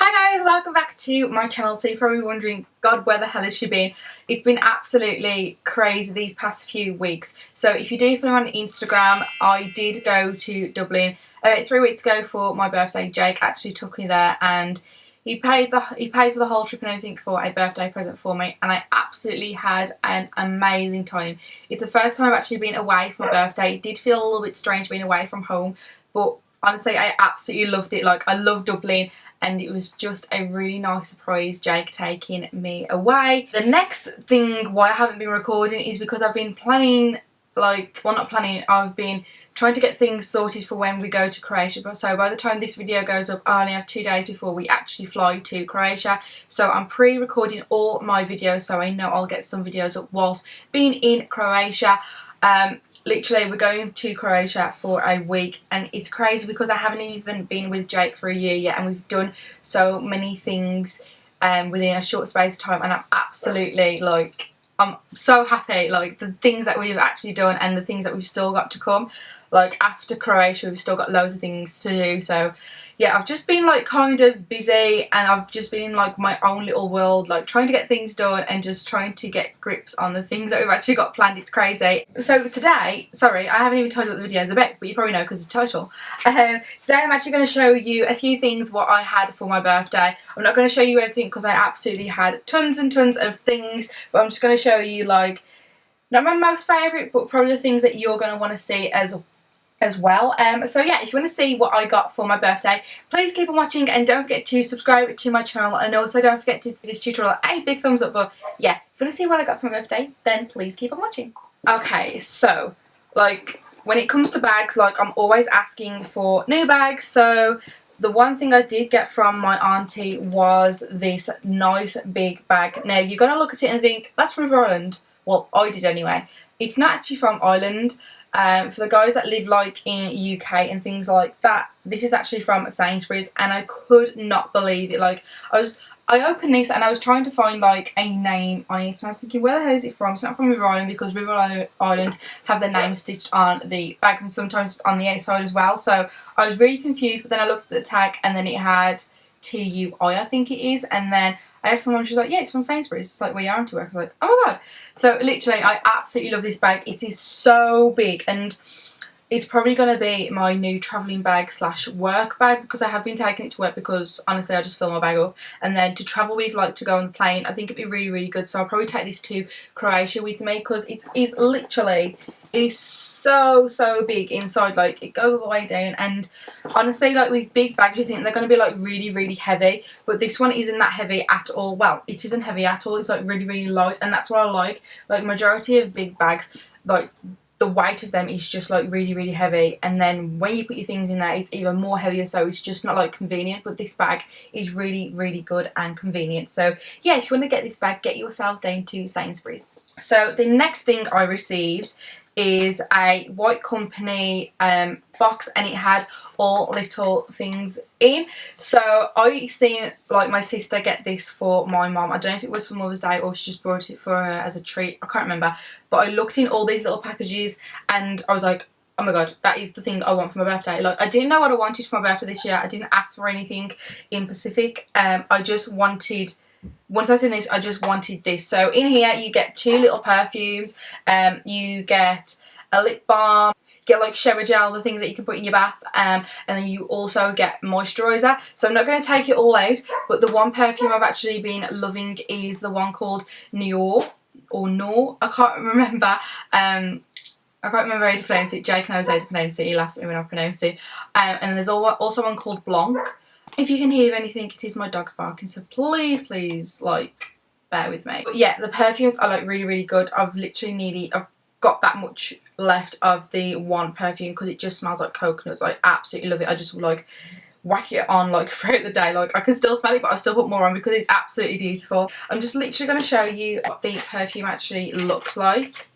Hi guys, welcome back to my channel. So you're probably wondering, God, where the hell has she been? It's been absolutely crazy these past few weeks. So if you do follow me on Instagram, I did go to Dublin about 3 weeks ago for my birthday. Jake actually took me there and he paid for the whole trip and everything for a birthday present for me, and I absolutely had an amazing time. It's the first time I've actually been away for my birthday. It did feel a little bit strange being away from home, but honestly I absolutely loved it. Like, I love Dublin. And it was just a really nice surprise, Jake taking me away. The next thing why I haven't been recording is because I've been planning, I've been trying to get things sorted for when we go to Croatia. So by the time this video goes up, I only have 2 days before we actually fly to Croatia. So I'm pre-recording all my videos so I know I'll get some videos up whilst being in Croatia. Literally, we're going to Croatia for a week, and it's crazy because I haven't even been with Jake for a year yet, and we've done so many things within a short space of time, and I'm absolutely, like, I'm so happy, like, the things that we've actually done and the things that we've still got to come. Like, after Croatia, we've still got loads of things to do. So yeah, I've just been like kind of busy, and I've just been in like my own little world, like trying to get things done and just trying to get grips on the things that we've actually got planned. It's crazy. So today, sorry, I haven't even told you what the video is about, but you probably know because of the title. Today I'm actually going to show you a few things what I had for my birthday. I'm not going to show you everything because I absolutely had tons and tons of things, but I'm just going to show you, like, not my most favourite, but probably the things that you're going to want to see as well. So yeah, if you want to see what I got for my birthday, please keep on watching, and don't forget to subscribe to my channel, and also don't forget to give this tutorial a big thumbs up. But yeah, if you want to see what I got for my birthday, then please keep on watching. Okay, so like when it comes to bags, like, I'm always asking for new bags. So the one thing I did get from my auntie was this nice big bag. Now you're gonna look at it and think that's from Ireland. Well, I did anyway. It's not actually from Ireland. For the guys that live like in UK and things like that, this is actually from Sainsbury's, and I could not believe it. Like, I opened this and I was trying to find like a name on it, and I was thinking, where the hell is it from? It's not from River Island, because River Island have their name stitched on the bags and sometimes on the outside as well. So I was really confused, but then I looked at the tag and then it had TUI, I think it is, and then I asked someone, she was like, yeah, it's from Sainsbury's. It's like, where you are to work. I was like, oh my god. So literally, I absolutely love this bag. It is so big, and it's probably going to be my new travelling bag slash work bag, because I have been taking it to work because honestly I just fill my bag up, and then to travel with, like to go on the plane, I think it'd be really, really good. So I'll probably take this to Croatia with me, because it is literally, it is so big inside. Like, it goes all the way down, and honestly, like with big bags you think they're going to be like really, really heavy, but this one isn't that heavy at all. Well, it isn't heavy at all. It's like really, really light, and that's what I like. Like, majority of big bags, like the weight of them is just like really, really heavy, and then when you put your things in there it's even more heavier, so it's just not like convenient. But this bag is really, really good and convenient. So yeah, if you want to get this bag, get yourselves down to Sainsbury's. So the next thing I received is a White Company box, and it had all little things in. So I seen like my sister get this for my mom. I don't know if it was for Mother's Day or she just brought it for her as a treat, I can't remember, but I looked in all these little packages and I was like, oh my god, that is the thing I want for my birthday. Like, I didn't know what I wanted for my birthday this year. I didn't ask for anything in specific. I just wanted, once I seen this, I just wanted this. So in here you get 2 little perfumes, you get a lip balm, get like shower gel, the things that you can put in your bath, and then you also get moisturiser. So I'm not going to take it all out, but the one perfume I've actually been loving is the one called Noor, or Noor, I can't remember. I can't remember how to pronounce it. Jake knows how to pronounce it. He laughs at me when I pronounce it. And there's also one called Blanc. If you can hear anything, it is my dog's barking, so please, like, bear with me. But yeah, the perfumes are like really, really good. I've got that much left of the one perfume because it just smells like coconuts. I absolutely love it. I just like whack it on like throughout the day. Like, I can still smell it, but I still put more on because it's absolutely beautiful. I'm just literally going to show you what the perfume actually looks like.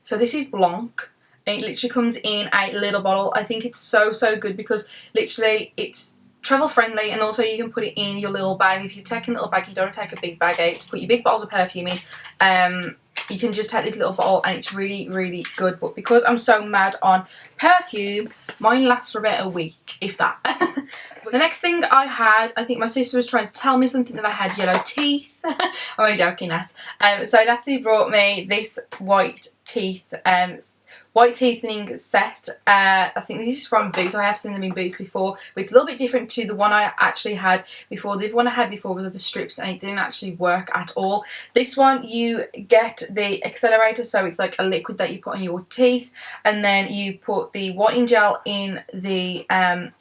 So this is Blanc, and it literally comes in a little bottle. I think it's so good because literally it's travel friendly, and also you can put it in your little bag. If you're taking a little bag, you don't take a big bag out to put your big bottles of perfume in. you can just take this little bottle and it's really, really good. But because I'm so mad on perfume, mine lasts for about a week, if that. The next thing I had, I think my sister was trying to tell me something that I had yellow teeth. I'm only joking, Nat. So Natalie brought me this white teething set. I think this is from Boots. I have seen them in Boots before, but it's a little bit different to the one I actually had before. The one I had before was of the strips and it didn't actually work at all. This one, you get the accelerator, so it's like a liquid that you put on your teeth, and then you put the whitening gel in the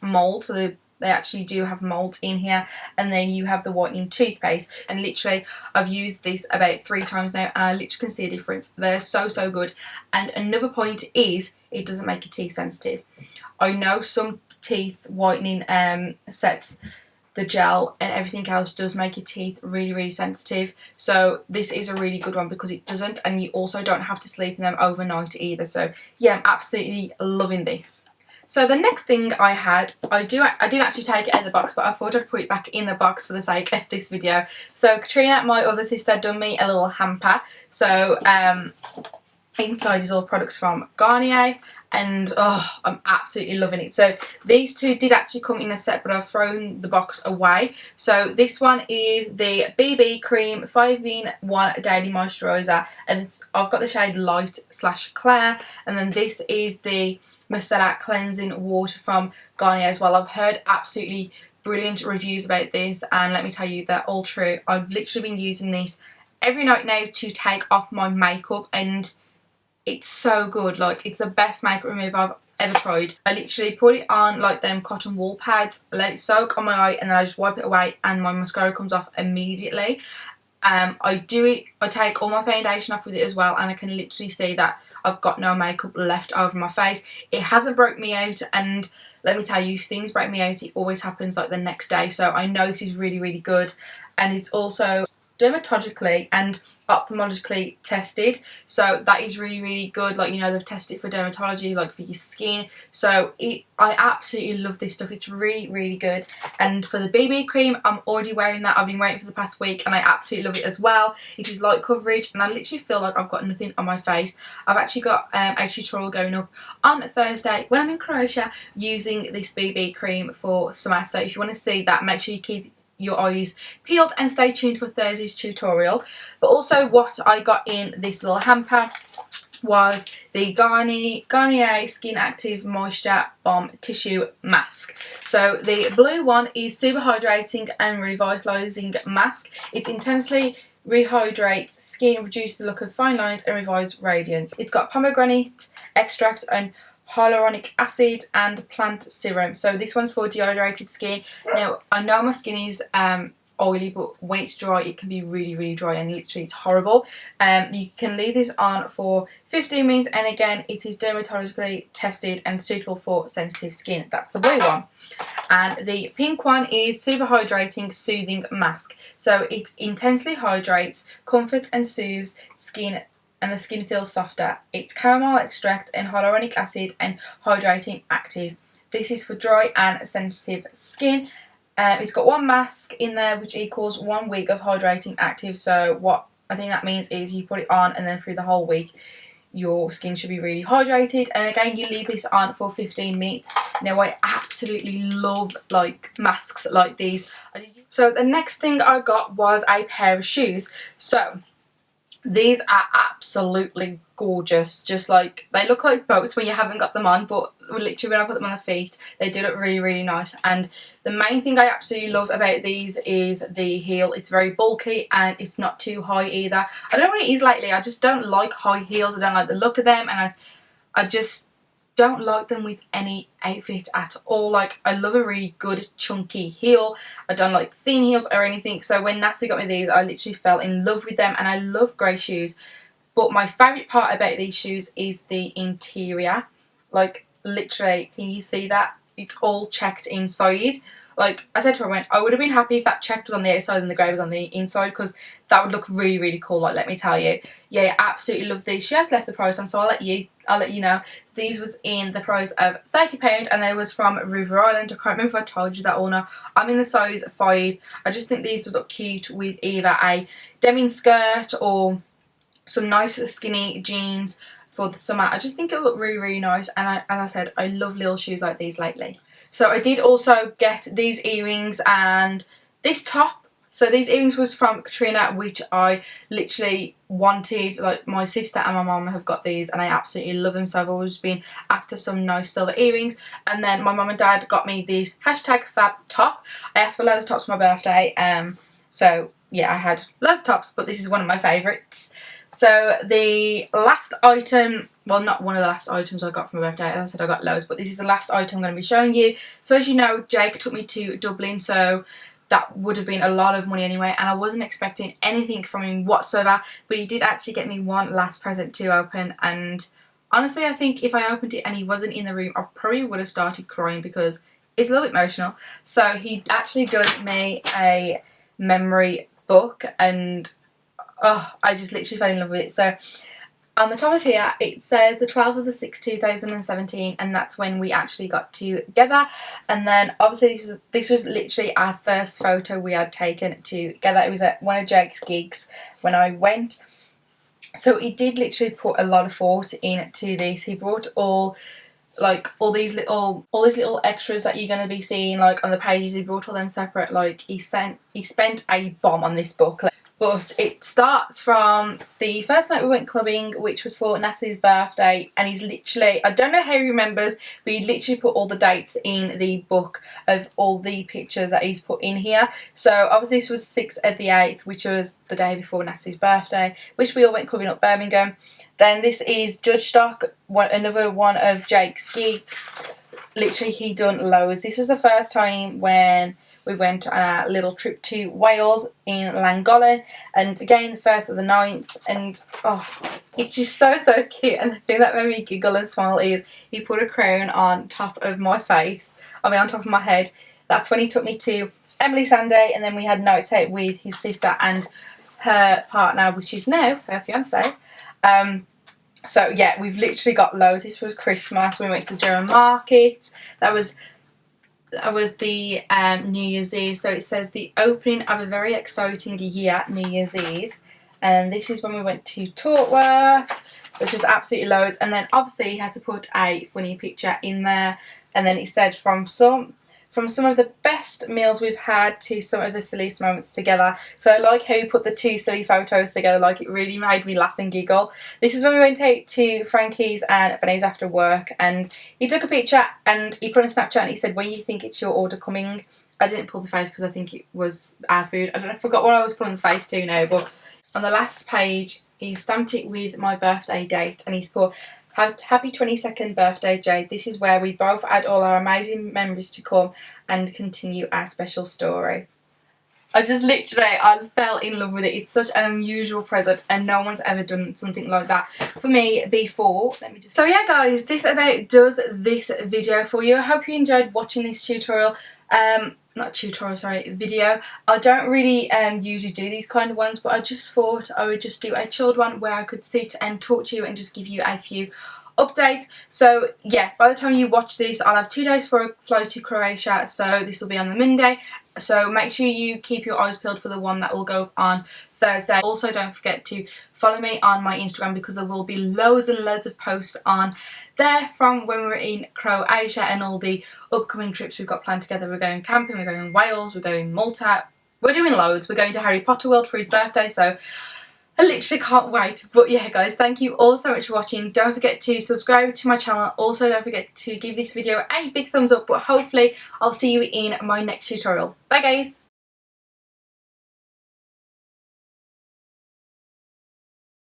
mold, so they actually do have molds in here, and then you have the whitening toothpaste. And literally I've used this about 3 times now and I literally can see a difference. They're so, so good. And another point is it doesn't make your teeth sensitive. I know some teeth whitening sets, the gel and everything else does make your teeth really, really sensitive. So this is a really good one because it doesn't, and you also don't have to sleep in them overnight either. So yeah, I'm absolutely loving this. So the next thing I had, I did actually take it out of the box, but I thought I'd put it back in the box for the sake of this video. So Katrina, my other sister, done me a little hamper. So inside is all products from Garnier, and oh, I'm absolutely loving it. So these two did actually come in a set, but I've thrown the box away. So this one is the BB Cream 5-in-1 Daily Moisturiser, and I've got the shade Light / Clair, and then this is the Micellar Cleansing Water from Garnier as well. I've heard absolutely brilliant reviews about this, and let me tell you, they're all true. I've literally been using this every night now to take off my makeup, and it's so good. Like, it's the best makeup remover I've ever tried. I literally put it on like them cotton wool pads, let it soak on my eye, and then I just wipe it away and my mascara comes off immediately. I take all my foundation off with it as well, and I can literally see that I've got no makeup left over my face. It hasn't broke me out, and let me tell you, if things break me out, it always happens like the next day. So I know this is really, really good, and it's also dermatologically and ophthalmologically tested, so that is really, really good. Like, you know, they've tested it for dermatology, like for your skin. So I absolutely love this stuff. It's really, really good. And for the BB cream, I'm already wearing that. I've been wearing it for the past week and I absolutely love it as well. It is light coverage and I literally feel like I've got nothing on my face. I've actually got a tutorial going up on Thursday when I'm in Croatia using this BB cream for summer. So if you want to see that, make sure you keep your eyes peeled and stay tuned for Thursday's tutorial. But also what I got in this little hamper was the Garnier Skin Active Moisture Bomb Tissue Mask. So the blue one is super hydrating and revitalizing mask. It intensely rehydrates skin, reduces the look of fine lines and revives radiance. It's got pomegranate extract and hyaluronic acid and plant serum. So this one's for dehydrated skin. Now I know my skin is oily, but when it's dry it can be really, really dry and literally it's horrible. You can leave this on for 15 minutes and again it is dermatologically tested and suitable for sensitive skin. That's the blue one. And the pink one is super hydrating soothing mask. So it intensely hydrates, comforts and soothes skin and the skin feels softer. It's caramel extract and hyaluronic acid and hydrating active. This is for dry and sensitive skin. It's got one mask in there which equals 1 week of hydrating active. So what I think that means is you put it on and then through the whole week your skin should be really hydrated. And again, you leave this on for 15 minutes. Now I absolutely love like masks like these. So the next thing I got was a pair of shoes. So these are absolutely gorgeous. Just like, they look like boats when you haven't got them on, but literally when I put them on the feet they do look really, really nice. And the main thing I absolutely love about these is the heel. It's very bulky and it's not too high either. I don't know what it is lately, I just don't like high heels. I don't like the look of them, and I just don't like them with any outfit at all. Like, I love a really good chunky heel. I don't like thin heels or anything. So when Natalie got me these, I literally fell in love with them, and I love grey shoes. But my favourite part about these shoes is the interior. Like, literally, can you see that? It's all checked inside. Like I said to her, I would have been happy if that check was on the outside and the grey was on the inside, because that would look really, really cool. Like, let me tell you. Yeah, I absolutely love these. She has left the price on, so I'll let you know. These was in the price of £30 and they was from River Island. I can't remember if I told you that or not. I'm in the size 5. I just think these would look cute with either a denim skirt or some nice skinny jeans for the summer. I just think it looked really, really nice, and as I said, I love little shoes like these lately. So I did also get these earrings and this top. So these earrings was from Katrina, which I literally wanted. Like, my sister and my mum have got these and I absolutely love them, so I've always been after some nice silver earrings. And then my mum and dad got me this #fab top. I asked for loads of tops for my birthday, so yeah, I had loads of tops, but this is one of my favourites. So the last item, well, not one of the last items I got for my birthday, as I said I got loads, but this is the last item I'm going to be showing you. So as you know, Jake took me to Dublin, so that would have been a lot of money anyway, and I wasn't expecting anything from him whatsoever, but he did actually get me one last present to open, and honestly I think if I opened it and he wasn't in the room, I probably would have started crying because it's a little bit emotional. So he actually done me a memory book, and oh, I just literally fell in love with it. So on the top of here it says the 12th of the 6th 2017, and that's when we actually got together. And then obviously this was literally our first photo we had taken together. It was at one of Jake's gigs when I went. So he did literally put a lot of thought into this. He brought all these little extras that you're going to be seeing like on the pages. He brought all them separate. Like, he spent a bomb on this book. But it starts from the first night we went clubbing, which was for Natalie's birthday, and he's literally, I don't know how he remembers, but he literally put all the dates in the book of all the pictures that he's put in here. So obviously this was 6th of the 8th, which was the day before Natalie's birthday, which we all went clubbing up Birmingham. Then this is Judge Stock, another one of Jake's gigs. Literally he done loads. This was the first time when we went on a little trip to Wales in Llangollen, and again the 1st of the 9th, and oh, it's just so cute. And the thing that made me giggle and smile is he put a crown on top of my face, on top of my head. That's when he took me to Emily Sunday, and then we had nights out with his sister and her partner, which is now her fiance. So yeah, we've literally got loads. This was Christmas. We went to the German market. That was the New Year's Eve. So it says the opening of a very exciting year, New Year's Eve. And this is when we went to Tortworth, which was absolutely loads. And then obviously he had to put a funny picture in there. And then it said from some of the best meals we've had to some of the silliest moments together. So I like how he put the two silly photos together. Like, it really made me laugh and giggle. This is when we went out to Frankie's and Benny's after work, and he took a picture and he put on Snapchat and he said, when you think it's your order coming. I didn't pull the face because I think it was our food. I forgot what I was putting the face to now, but on the last page he stamped it with my birthday date, and he's put, happy 22nd birthday, Jade. This is where we both add all our amazing memories to come and continue our special story. I fell in love with it. It's such an unusual present, and no one's ever done something like that for me before. So yeah guys, this about does this video for you. I hope you enjoyed watching this tutorial. Video. I don't really usually do these kind of ones, but I just thought I would just do a chilled one where I could sit and talk to you and just give you a few updates. So yeah, by the time you watch this, I'll have 2 days for a flight to Croatia, so this will be on the Monday. So make sure you keep your eyes peeled for the one that will go on Thursday. Also, don't forget to follow me on my Instagram, because there will be loads and loads of posts on there from when we were in Croatia and all the upcoming trips we've got planned together. We're going camping, we're going Wales, we're going Malta, we're doing loads. We're going to Harry Potter World for his birthday, so I literally can't wait. But yeah guys, thank you all so much for watching. Don't forget to subscribe to my channel. Also don't forget to give this video a big thumbs up, but hopefully I'll see you in my next tutorial. Bye guys.